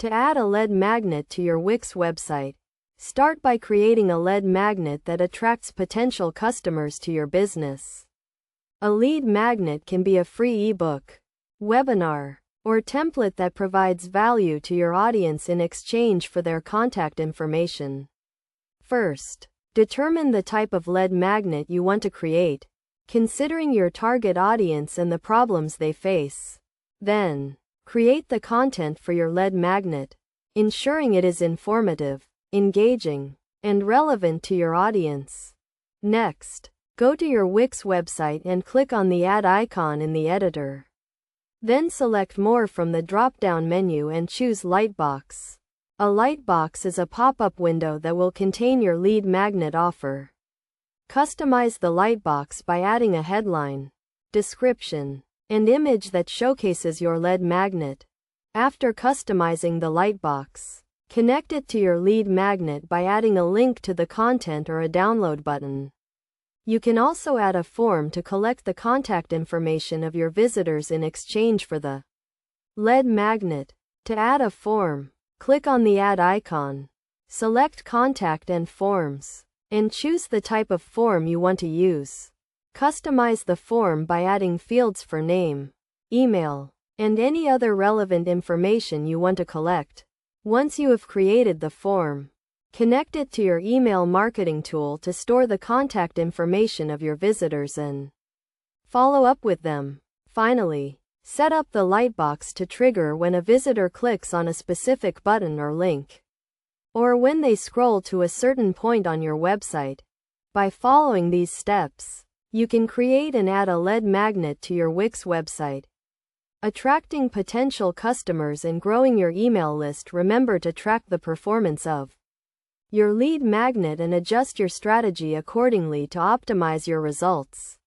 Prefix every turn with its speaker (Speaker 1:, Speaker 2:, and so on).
Speaker 1: To add a lead magnet to your Wix website, start by creating a lead magnet that attracts potential customers to your business. A lead magnet can be a free ebook, webinar, or template that provides value to your audience in exchange for their contact information. First, determine the type of lead magnet you want to create, considering your target audience and the problems they face. Then, create the content for your lead magnet, ensuring it is informative, engaging, and relevant to your audience. Next, go to your Wix website and click on the Add icon in the editor. Then select More from the drop-down menu and choose Lightbox. A lightbox is a pop-up window that will contain your lead magnet offer. Customize the lightbox by adding a headline, description, and image that showcases your lead magnet. After customizing the lightbox, connect it to your lead magnet by adding a link to the content or a download button. You can also add a form to collect the contact information of your visitors in exchange for the lead magnet. To add a form, click on the Add icon, select Contact and Forms, and choose the type of form you want to use. Customize the form by adding fields for name, email, and any other relevant information you want to collect. Once you have created the form, connect it to your email marketing tool to store the contact information of your visitors and follow up with them. Finally, set up the lightbox to trigger when a visitor clicks on a specific button or link, or when they scroll to a certain point on your website. By following these steps, you can create and add a lead magnet to your Wix website, attracting potential customers and growing your email list. Remember to track the performance of your lead magnet and adjust your strategy accordingly to optimize your results.